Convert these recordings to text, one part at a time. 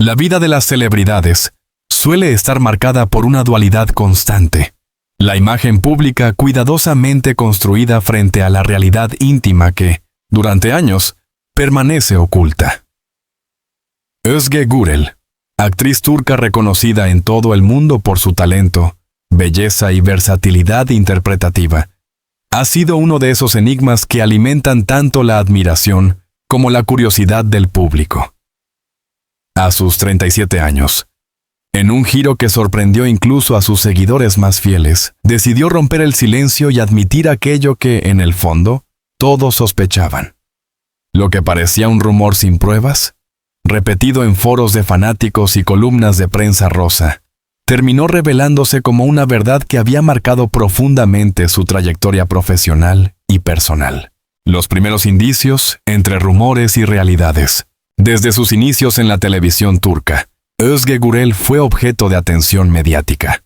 La vida de las celebridades suele estar marcada por una dualidad constante. La imagen pública cuidadosamente construida frente a la realidad íntima que, durante años, permanece oculta. Özge Gürel, actriz turca reconocida en todo el mundo por su talento, belleza y versatilidad interpretativa, ha sido uno de esos enigmas que alimentan tanto la admiración como la curiosidad del público. A sus 37 años, en un giro que sorprendió incluso a sus seguidores más fieles, decidió romper el silencio y admitir aquello que, en el fondo, todos sospechaban. Lo que parecía un rumor sin pruebas, repetido en foros de fanáticos y columnas de prensa rosa, terminó revelándose como una verdad que había marcado profundamente su trayectoria profesional y personal. Los primeros indicios entre rumores y realidades. Desde sus inicios en la televisión turca, Özge Gürel fue objeto de atención mediática.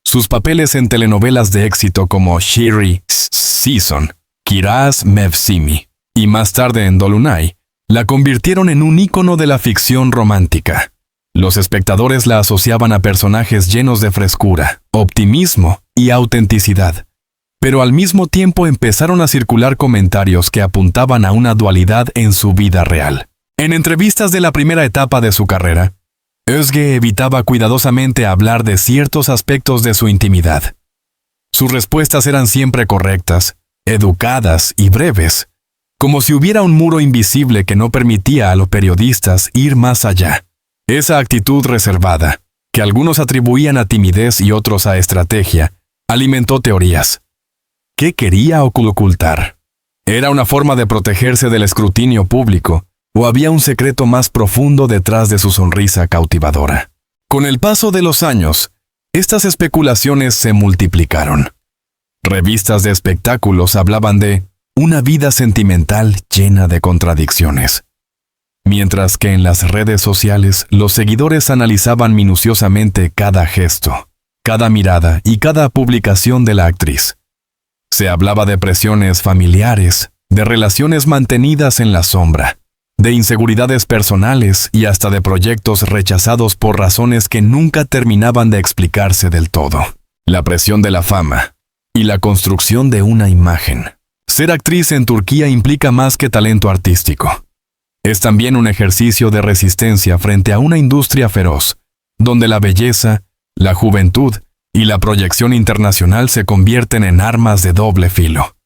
Sus papeles en telenovelas de éxito como Shiri Season, Kiraz Mevsimi y más tarde en Dolunay, la convirtieron en un ícono de la ficción romántica. Los espectadores la asociaban a personajes llenos de frescura, optimismo y autenticidad. Pero al mismo tiempo empezaron a circular comentarios que apuntaban a una dualidad en su vida real. En entrevistas de la primera etapa de su carrera, Özge evitaba cuidadosamente hablar de ciertos aspectos de su intimidad. Sus respuestas eran siempre correctas, educadas y breves, como si hubiera un muro invisible que no permitía a los periodistas ir más allá. Esa actitud reservada, que algunos atribuían a timidez y otros a estrategia, alimentó teorías. ¿Qué quería ocultar? ¿Era una forma de protegerse del escrutinio público, o había un secreto más profundo detrás de su sonrisa cautivadora? Con el paso de los años, estas especulaciones se multiplicaron. Revistas de espectáculos hablaban de una vida sentimental llena de contradicciones. Mientras que en las redes sociales los seguidores analizaban minuciosamente cada gesto, cada mirada y cada publicación de la actriz. Se hablaba de presiones familiares, de relaciones mantenidas en la sombra, de inseguridades personales y hasta de proyectos rechazados por razones que nunca terminaban de explicarse del todo. La presión de la fama y la construcción de una imagen. Ser actriz en Turquía implica más que talento artístico. Es también un ejercicio de resistencia frente a una industria feroz, donde la belleza, la juventud y la proyección internacional se convierten en armas de doble filo.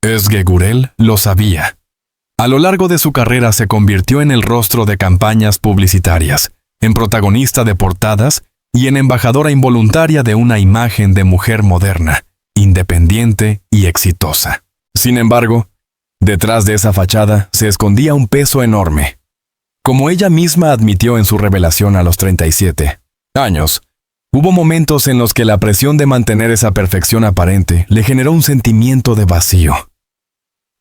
Özge Gürel lo sabía. A lo largo de su carrera se convirtió en el rostro de campañas publicitarias, en protagonista de portadas y en embajadora involuntaria de una imagen de mujer moderna, independiente y exitosa. Sin embargo, detrás de esa fachada se escondía un peso enorme. Como ella misma admitió en su revelación a los 37 años, hubo momentos en los que la presión de mantener esa perfección aparente le generó un sentimiento de vacío.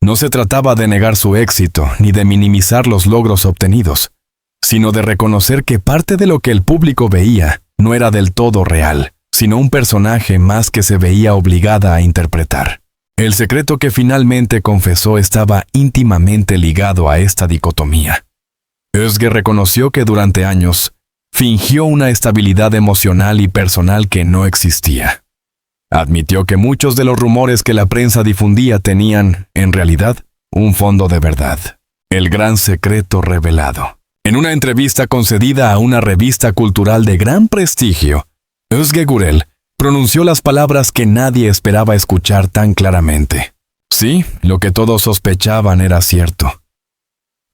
No se trataba de negar su éxito ni de minimizar los logros obtenidos, sino de reconocer que parte de lo que el público veía no era del todo real, sino un personaje más que se veía obligada a interpretar. El secreto que finalmente confesó estaba íntimamente ligado a esta dicotomía. Özge reconoció que durante años fingió una estabilidad emocional y personal que no existía. Admitió que muchos de los rumores que la prensa difundía tenían, en realidad, un fondo de verdad. El gran secreto revelado. En una entrevista concedida a una revista cultural de gran prestigio, Özge Gürel pronunció las palabras que nadie esperaba escuchar tan claramente. Sí, lo que todos sospechaban era cierto.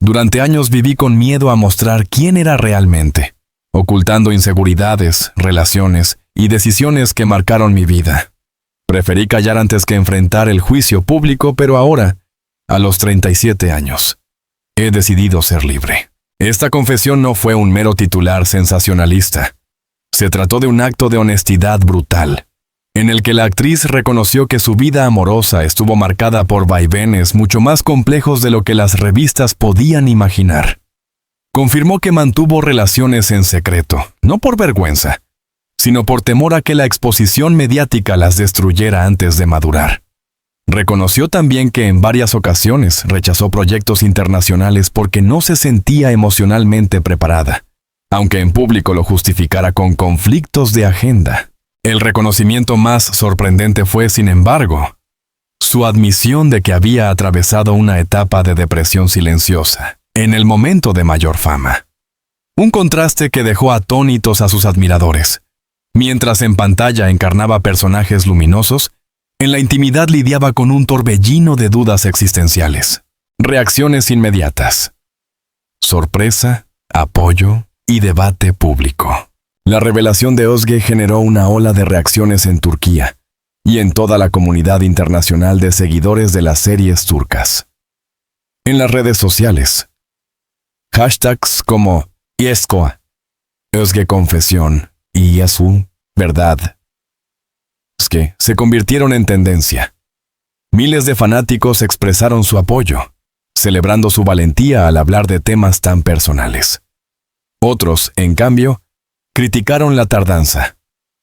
Durante años viví con miedo a mostrar quién era realmente, ocultando inseguridades, relaciones y decisiones que marcaron mi vida. Preferí callar antes que enfrentar el juicio público, pero ahora, a los 37 años, he decidido ser libre. Esta confesión no fue un mero titular sensacionalista. Se trató de un acto de honestidad brutal, en el que la actriz reconoció que su vida amorosa estuvo marcada por vaivenes mucho más complejos de lo que las revistas podían imaginar. Confirmó que mantuvo relaciones en secreto, no por vergüenza, sino por temor a que la exposición mediática las destruyera antes de madurar. Reconoció también que en varias ocasiones rechazó proyectos internacionales porque no se sentía emocionalmente preparada, aunque en público lo justificara con conflictos de agenda. El reconocimiento más sorprendente fue, sin embargo, su admisión de que había atravesado una etapa de depresión silenciosa, en el momento de mayor fama. Un contraste que dejó atónitos a sus admiradores. Mientras en pantalla encarnaba personajes luminosos, en la intimidad lidiaba con un torbellino de dudas existenciales. Reacciones inmediatas. Sorpresa, apoyo y debate público. La revelación de Özge generó una ola de reacciones en Turquía y en toda la comunidad internacional de seguidores de las series turcas. En las redes sociales, hashtags como Yeskoa, Özge Confesión y Yasu, Verdad, que se convirtieron en tendencia. Miles de fanáticos expresaron su apoyo, celebrando su valentía al hablar de temas tan personales. Otros, en cambio, criticaron la tardanza,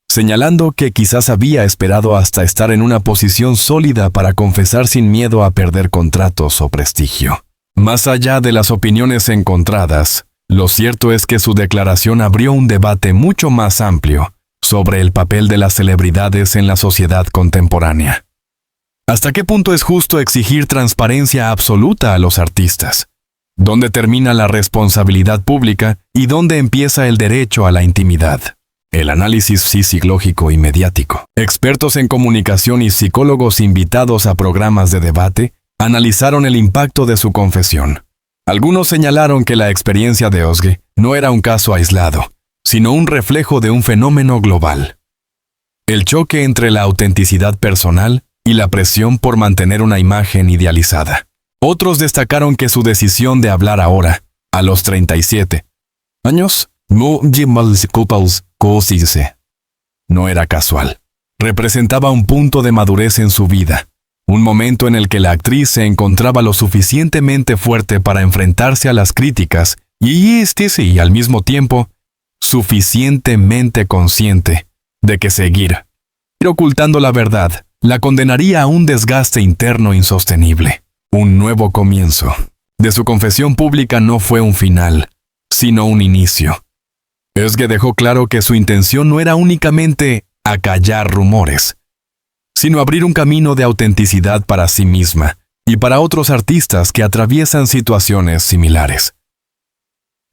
señalando que quizás había esperado hasta estar en una posición sólida para confesar sin miedo a perder contratos o prestigio. Más allá de las opiniones encontradas, lo cierto es que su declaración abrió un debate mucho más amplio sobre el papel de las celebridades en la sociedad contemporánea. ¿Hasta qué punto es justo exigir transparencia absoluta a los artistas? ¿Dónde termina la responsabilidad pública y dónde empieza el derecho a la intimidad? El análisis psicológico y mediático. Expertos en comunicación y psicólogos invitados a programas de debate analizaron el impacto de su confesión. Algunos señalaron que la experiencia de Özge no era un caso aislado, sino un reflejo de un fenómeno global. El choque entre la autenticidad personal y la presión por mantener una imagen idealizada. Otros destacaron que su decisión de hablar ahora, a los 37 años, no era casual. Representaba un punto de madurez en su vida, un momento en el que la actriz se encontraba lo suficientemente fuerte para enfrentarse a las críticas y al mismo tiempo, suficientemente consciente de que seguir ocultando la verdad la condenaría a un desgaste interno insostenible. Un nuevo comienzo. De su confesión pública no fue un final, sino un inicio. Özge dejó claro que su intención no era únicamente acallar rumores, sino abrir un camino de autenticidad para sí misma y para otros artistas que atraviesan situaciones similares.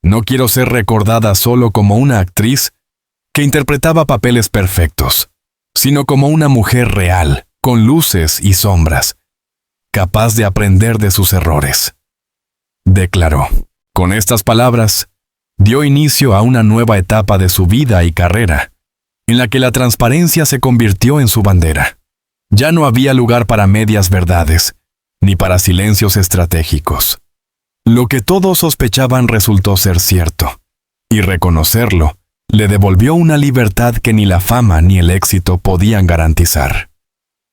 No quiero ser recordada solo como una actriz que interpretaba papeles perfectos, sino como una mujer real, con luces y sombras, capaz de aprender de sus errores. Declaró. Con estas palabras, dio inicio a una nueva etapa de su vida y carrera, en la que la transparencia se convirtió en su bandera. Ya no había lugar para medias verdades, ni para silencios estratégicos. Lo que todos sospechaban resultó ser cierto, y reconocerlo le devolvió una libertad que ni la fama ni el éxito podían garantizar.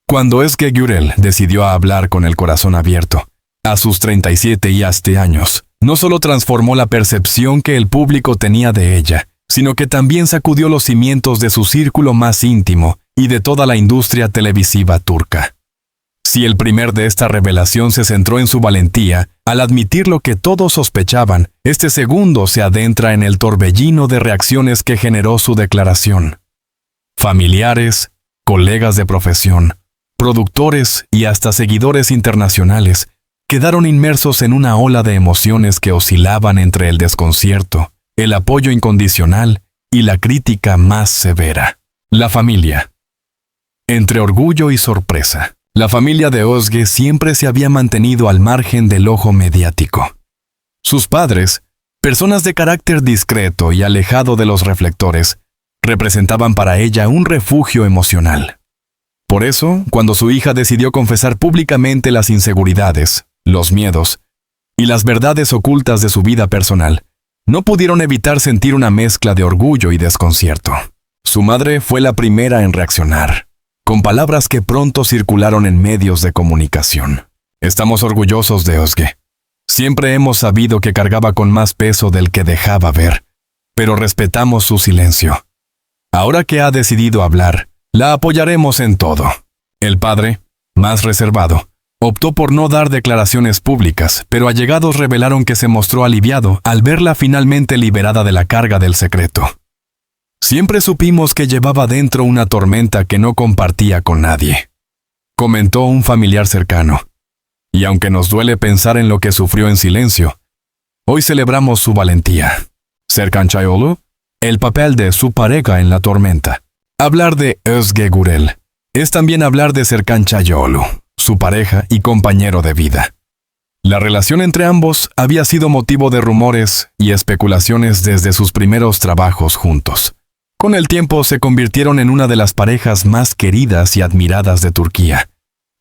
Cuando Özge Gürel decidió hablar con el corazón abierto, a sus 37 años, no solo transformó la percepción que el público tenía de ella, sino que también sacudió los cimientos de su círculo más íntimo y de toda la industria televisiva turca. Si el primer de esta revelación se centró en su valentía, al admitir lo que todos sospechaban, este segundo se adentra en el torbellino de reacciones que generó su declaración. Familiares, colegas de profesión, productores y hasta seguidores internacionales quedaron inmersos en una ola de emociones que oscilaban entre el desconcierto, el apoyo incondicional y la crítica más severa. La familia. Entre orgullo y sorpresa, la familia de Özge siempre se había mantenido al margen del ojo mediático. Sus padres, personas de carácter discreto y alejado de los reflectores, representaban para ella un refugio emocional. Por eso, cuando su hija decidió confesar públicamente las inseguridades, los miedos y las verdades ocultas de su vida personal, no pudieron evitar sentir una mezcla de orgullo y desconcierto. Su madre fue la primera en reaccionar, con palabras que pronto circularon en medios de comunicación. Estamos orgullosos de Özge. Siempre hemos sabido que cargaba con más peso del que dejaba ver, pero respetamos su silencio. Ahora que ha decidido hablar, la apoyaremos en todo. El padre, más reservado, Optó por no dar declaraciones públicas, pero allegados revelaron que se mostró aliviado al verla finalmente liberada de la carga del secreto. Siempre supimos que llevaba dentro una tormenta que no compartía con nadie, comentó un familiar cercano. Y aunque nos duele pensar en lo que sufrió en silencio, hoy celebramos su valentía. Serkan Çayoğlu, el papel de su pareja en la tormenta. Hablar de Özge Gürel es también hablar de Serkan Çayoğlu, su pareja y compañero de vida. La relación entre ambos había sido motivo de rumores y especulaciones desde sus primeros trabajos juntos. Con el tiempo se convirtieron en una de las parejas más queridas y admiradas de Turquía,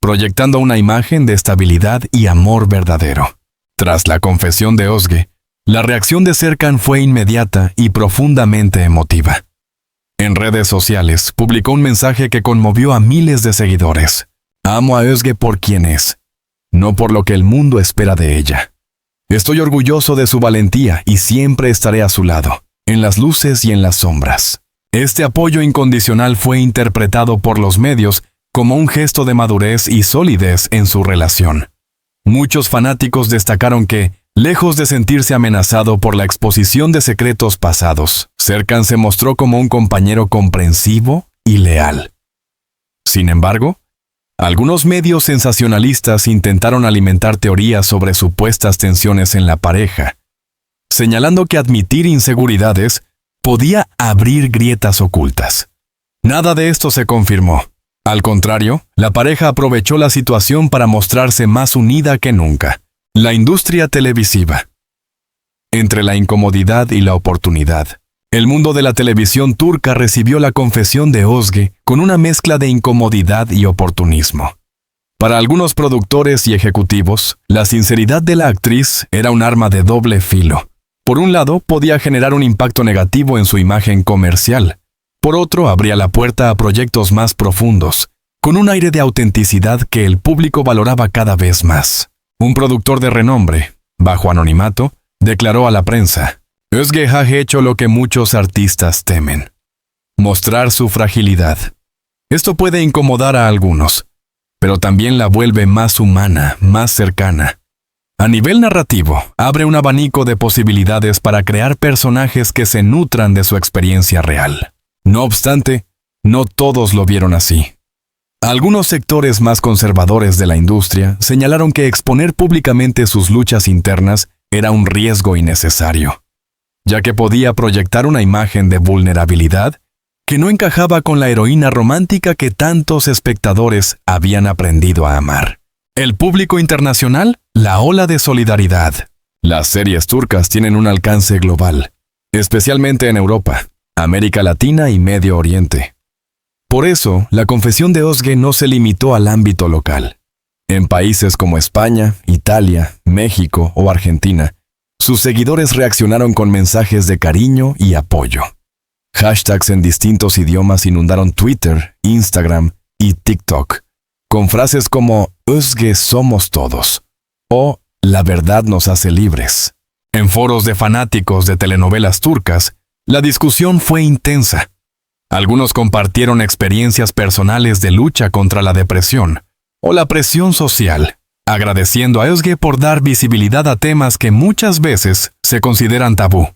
proyectando una imagen de estabilidad y amor verdadero. Tras la confesión de Özge, la reacción de Serkan fue inmediata y profundamente emotiva. En redes sociales publicó un mensaje que conmovió a miles de seguidores. Amo a Özge por quien es, no por lo que el mundo espera de ella. Estoy orgulloso de su valentía y siempre estaré a su lado, en las luces y en las sombras. Este apoyo incondicional fue interpretado por los medios como un gesto de madurez y solidez en su relación. Muchos fanáticos destacaron que, lejos de sentirse amenazado por la exposición de secretos pasados, Serkan se mostró como un compañero comprensivo y leal. Sin embargo, algunos medios sensacionalistas intentaron alimentar teorías sobre supuestas tensiones en la pareja, señalando que admitir inseguridades podía abrir grietas ocultas. Nada de esto se confirmó. Al contrario, la pareja aprovechó la situación para mostrarse más unida que nunca. La industria televisiva. Entre la incomodidad y la oportunidad, el mundo de la televisión turca recibió la confesión de Özge con una mezcla de incomodidad y oportunismo. Para algunos productores y ejecutivos, la sinceridad de la actriz era un arma de doble filo. Por un lado, podía generar un impacto negativo en su imagen comercial. Por otro, abría la puerta a proyectos más profundos, con un aire de autenticidad que el público valoraba cada vez más. Un productor de renombre, bajo anonimato, declaró a la prensa: Özge ha hecho lo que muchos artistas temen: mostrar su fragilidad. Esto puede incomodar a algunos, pero también la vuelve más humana, más cercana. A nivel narrativo, abre un abanico de posibilidades para crear personajes que se nutran de su experiencia real. No obstante, no todos lo vieron así. Algunos sectores más conservadores de la industria señalaron que exponer públicamente sus luchas internas era un riesgo innecesario, ya que podía proyectar una imagen de vulnerabilidad que no encajaba con la heroína romántica que tantos espectadores habían aprendido a amar. El público internacional, la ola de solidaridad. Las series turcas tienen un alcance global, especialmente en Europa, América Latina y Medio Oriente. Por eso, la confesión de Özge no se limitó al ámbito local. En países como España, Italia, México o Argentina, sus seguidores reaccionaron con mensajes de cariño y apoyo. Hashtags en distintos idiomas inundaron Twitter, Instagram y TikTok, con frases como Özge somos todos o la verdad nos hace libres. En foros de fanáticos de telenovelas turcas, la discusión fue intensa. Algunos compartieron experiencias personales de lucha contra la depresión o la presión social, agradeciendo a Özge por dar visibilidad a temas que muchas veces se consideran tabú.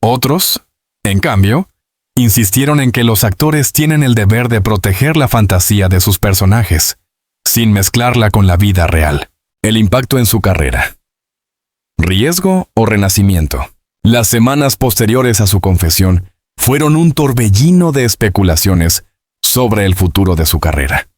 Otros, en cambio, insistieron en que los actores tienen el deber de proteger la fantasía de sus personajes, sin mezclarla con la vida real. El impacto en su carrera. ¿Riesgo o renacimiento? Las semanas posteriores a su confesión fueron un torbellino de especulaciones sobre el futuro de su carrera.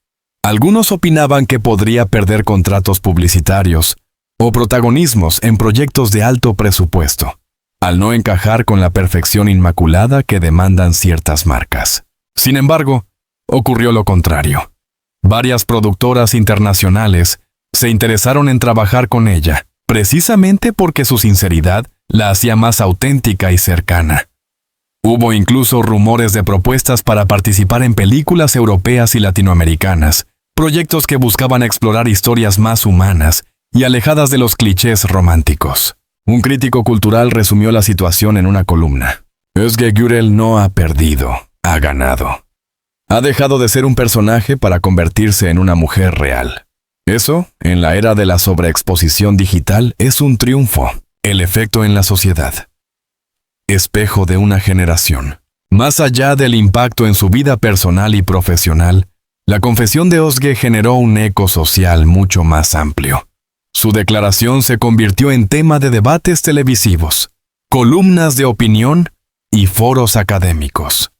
Algunos opinaban que podría perder contratos publicitarios o protagonismos en proyectos de alto presupuesto, al no encajar con la perfección inmaculada que demandan ciertas marcas. Sin embargo, ocurrió lo contrario. Varias productoras internacionales se interesaron en trabajar con ella, precisamente porque su sinceridad la hacía más auténtica y cercana. Hubo incluso rumores de propuestas para participar en películas europeas y latinoamericanas, proyectos que buscaban explorar historias más humanas y alejadas de los clichés románticos. Un crítico cultural resumió la situación en una columna: Özge Gürel no ha perdido, ha ganado. Ha dejado de ser un personaje para convertirse en una mujer real. Eso, en la era de la sobreexposición digital, es un triunfo. El efecto en la sociedad. Espejo de una generación. Más allá del impacto en su vida personal y profesional, la confesión de Özge generó un eco social mucho más amplio. Su declaración se convirtió en tema de debates televisivos, columnas de opinión y foros académicos.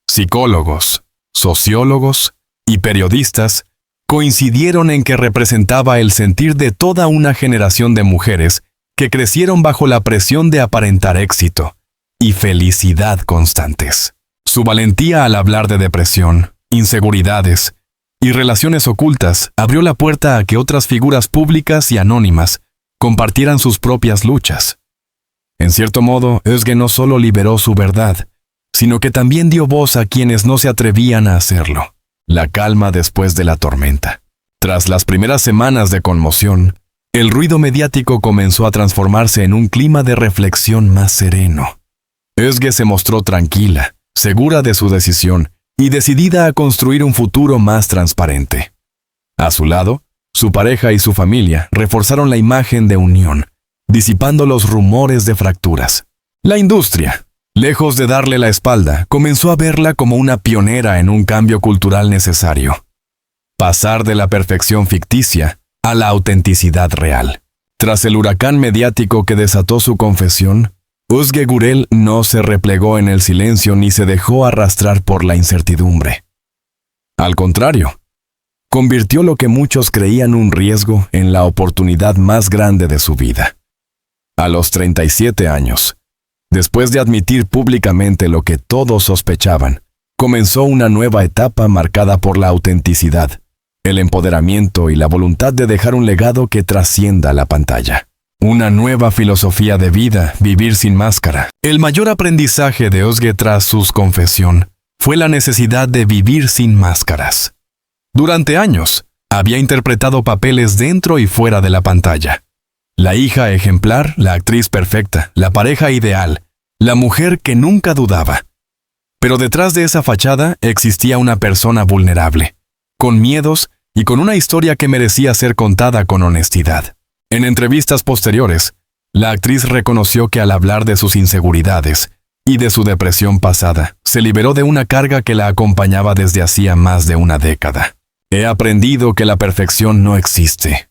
Psicólogos, sociólogos y periodistas coincidieron en que representaba el sentir de toda una generación de mujeres que crecieron bajo la presión de aparentar éxito y felicidad constantes. Su valentía al hablar de depresión, inseguridades y relaciones ocultas abrió la puerta a que otras figuras públicas y anónimas compartieran sus propias luchas. En cierto modo, Özge no solo liberó su verdad, sino que también dio voz a quienes no se atrevían a hacerlo. La calma después de la tormenta. Tras las primeras semanas de conmoción, el ruido mediático comenzó a transformarse en un clima de reflexión más sereno. Özge se mostró tranquila, segura de su decisión y decidida a construir un futuro más transparente. A su lado, su pareja y su familia reforzaron la imagen de unión, disipando los rumores de fracturas. La industria, lejos de darle la espalda, comenzó a verla como una pionera en un cambio cultural necesario. Pasar de la perfección ficticia a la autenticidad real. Tras el huracán mediático que desató su confesión, Özge Gürel no se replegó en el silencio ni se dejó arrastrar por la incertidumbre. Al contrario, convirtió lo que muchos creían un riesgo en la oportunidad más grande de su vida. A los 37 años, después de admitir públicamente lo que todos sospechaban, comenzó una nueva etapa marcada por la autenticidad, el empoderamiento y la voluntad de dejar un legado que trascienda la pantalla. Una nueva filosofía de vida, vivir sin máscara. El mayor aprendizaje de Özge tras su confesión fue la necesidad de vivir sin máscaras. Durante años, había interpretado papeles dentro y fuera de la pantalla. La hija ejemplar, la actriz perfecta, la pareja ideal, la mujer que nunca dudaba. Pero detrás de esa fachada existía una persona vulnerable, con miedos y con una historia que merecía ser contada con honestidad. En entrevistas posteriores, la actriz reconoció que al hablar de sus inseguridades y de su depresión pasada, se liberó de una carga que la acompañaba desde hacía más de una década. He aprendido que la perfección no existe.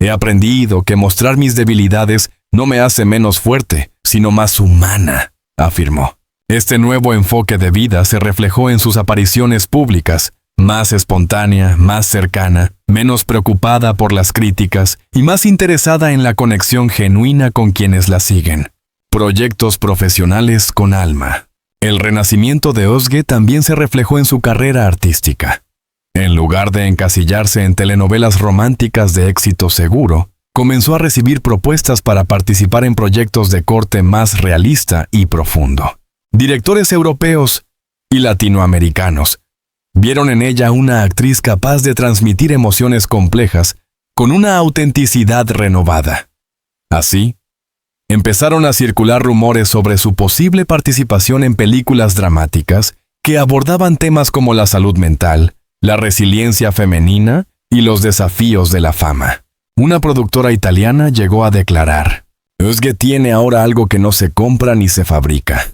He aprendido que mostrar mis debilidades no me hace menos fuerte, sino más humana, afirmó. Este nuevo enfoque de vida se reflejó en sus apariciones públicas, más espontánea, más cercana, menos preocupada por las críticas y más interesada en la conexión genuina con quienes la siguen. Proyectos profesionales con alma. El renacimiento de Özge también se reflejó en su carrera artística. En lugar de encasillarse en telenovelas románticas de éxito seguro, comenzó a recibir propuestas para participar en proyectos de corte más realista y profundo. Directores europeos y latinoamericanos vieron en ella una actriz capaz de transmitir emociones complejas con una autenticidad renovada. Así, empezaron a circular rumores sobre su posible participación en películas dramáticas que abordaban temas como la salud mental, la resiliencia femenina y los desafíos de la fama. Una productora italiana llegó a declarar: Özge tiene ahora algo que no se compra ni se fabrica.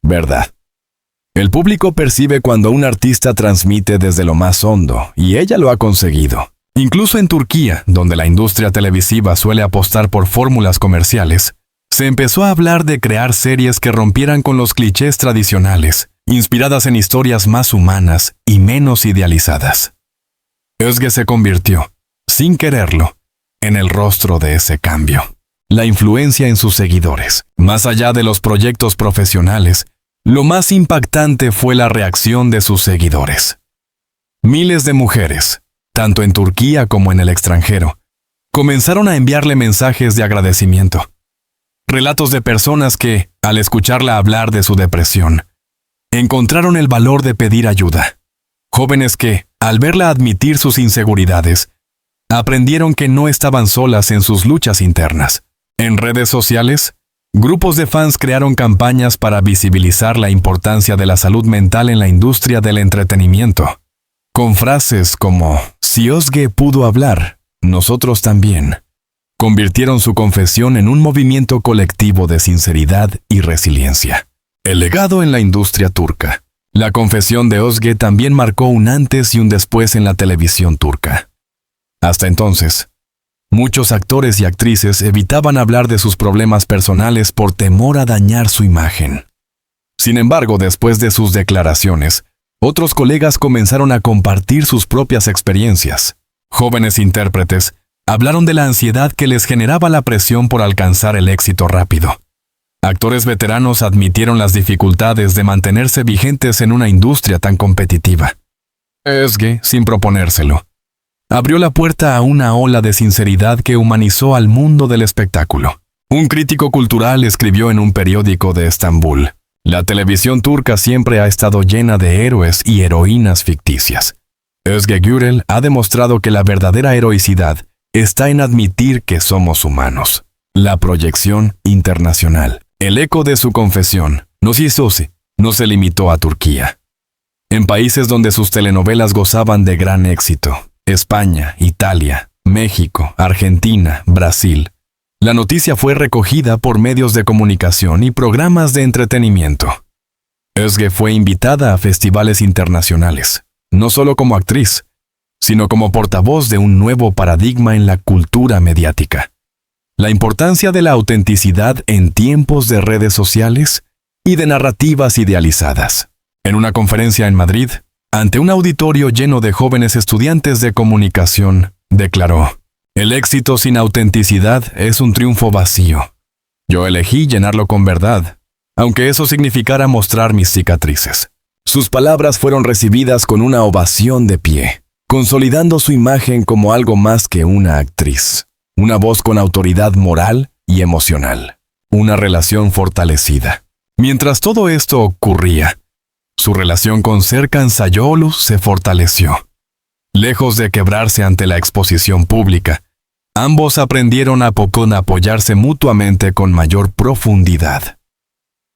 Verdad. El público percibe cuando un artista transmite desde lo más hondo, y ella lo ha conseguido. Incluso en Turquía, donde la industria televisiva suele apostar por fórmulas comerciales, se empezó a hablar de crear series que rompieran con los clichés tradicionales, inspiradas en historias más humanas y menos idealizadas. Özge se convirtió, sin quererlo, en el rostro de ese cambio. La influencia en sus seguidores. Más allá de los proyectos profesionales, lo más impactante fue la reacción de sus seguidores. Miles de mujeres, tanto en Turquía como en el extranjero, comenzaron a enviarle mensajes de agradecimiento. Relatos de personas que, al escucharla hablar de su depresión, encontraron el valor de pedir ayuda. Jóvenes que, al verla admitir sus inseguridades, aprendieron que no estaban solas en sus luchas internas. En redes sociales, Grupos de fans crearon campañas para visibilizar la importancia de la salud mental en la industria del entretenimiento, con frases como «Si Özge pudo hablar, nosotros también». Convirtieron su confesión en un movimiento colectivo de sinceridad y resiliencia. El legado en la industria turca. La confesión de Özge también marcó un antes y un después en la televisión turca. Hasta entonces, muchos actores y actrices evitaban hablar de sus problemas personales por temor a dañar su imagen. Sin embargo, después de sus declaraciones, otros colegas comenzaron a compartir sus propias experiencias. Jóvenes intérpretes hablaron de la ansiedad que les generaba la presión por alcanzar el éxito rápido. Actores veteranos admitieron las dificultades de mantenerse vigentes en una industria tan competitiva. Özge, sin proponérselo, abrió la puerta a una ola de sinceridad que humanizó al mundo del espectáculo. Un crítico cultural escribió en un periódico de Estambul: «La televisión turca siempre ha estado llena de héroes y heroínas ficticias. Özge Gürel ha demostrado que la verdadera heroicidad está en admitir que somos humanos». La proyección internacional. El eco de su confesión no se limitó a Turquía. En países donde sus telenovelas gozaban de gran éxito, España, Italia, México, Argentina, Brasil, la noticia fue recogida por medios de comunicación y programas de entretenimiento. Özge fue invitada a festivales internacionales, no solo como actriz, sino como portavoz de un nuevo paradigma en la cultura mediática. La importancia de la autenticidad en tiempos de redes sociales y de narrativas idealizadas. En una conferencia en Madrid, ante un auditorio lleno de jóvenes estudiantes de comunicación, declaró: «El éxito sin autenticidad es un triunfo vacío. Yo elegí llenarlo con verdad, aunque eso significara mostrar mis cicatrices». Sus palabras fueron recibidas con una ovación de pie, consolidando su imagen como algo más que una actriz. Una voz con autoridad moral y emocional. Una relación fortalecida. Mientras todo esto ocurría, su relación con Serkan Sayolu se fortaleció. Lejos de quebrarse ante la exposición pública, ambos aprendieron a apoyarse mutuamente con mayor profundidad.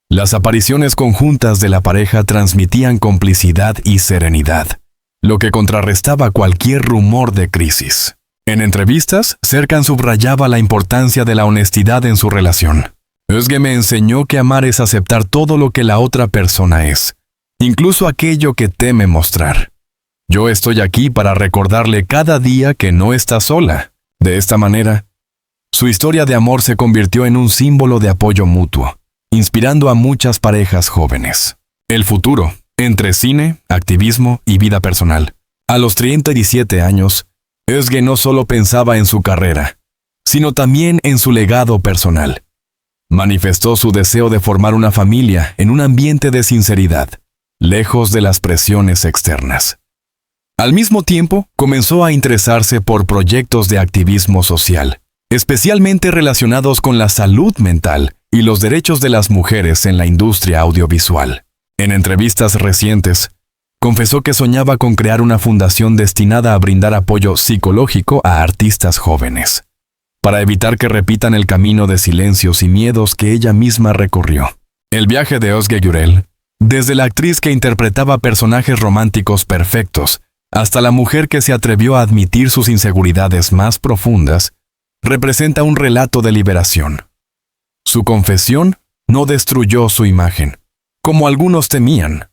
Las apariciones conjuntas de la pareja transmitían complicidad y serenidad, lo que contrarrestaba cualquier rumor de crisis. En entrevistas, Serkan subrayaba la importancia de la honestidad en su relación. «Özge me enseñó que amar es aceptar todo lo que la otra persona es, incluso aquello que teme mostrar. Yo estoy aquí para recordarle cada día que no está sola». De esta manera, su historia de amor se convirtió en un símbolo de apoyo mutuo, inspirando a muchas parejas jóvenes. El futuro, entre cine, activismo y vida personal. A los 37 años, Özge no solo pensaba en su carrera, sino también en su legado personal. Manifestó su deseo de formar una familia en un ambiente de sinceridad, lejos de las presiones externas. Al mismo tiempo, comenzó a interesarse por proyectos de activismo social, especialmente relacionados con la salud mental y los derechos de las mujeres en la industria audiovisual. En entrevistas recientes, confesó que soñaba con crear una fundación destinada a brindar apoyo psicológico a artistas jóvenes, para evitar que repitan el camino de silencios y miedos que ella misma recorrió. El viaje de Özge Gürel, desde la actriz que interpretaba personajes románticos perfectos, hasta la mujer que se atrevió a admitir sus inseguridades más profundas, representa un relato de liberación. Su confesión no destruyó su imagen, como algunos temían.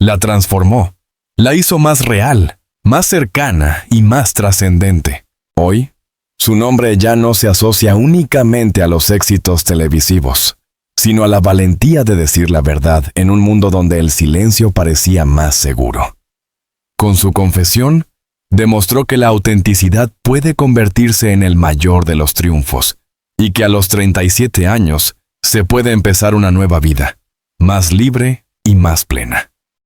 La transformó, la hizo más real, más cercana y más trascendente. Hoy, su nombre ya no se asocia únicamente a los éxitos televisivos, sino a la valentía de decir la verdad en un mundo donde el silencio parecía más seguro. Con su confesión, demostró que la autenticidad puede convertirse en el mayor de los triunfos, y que a los 37 años se puede empezar una nueva vida, más libre y más plena.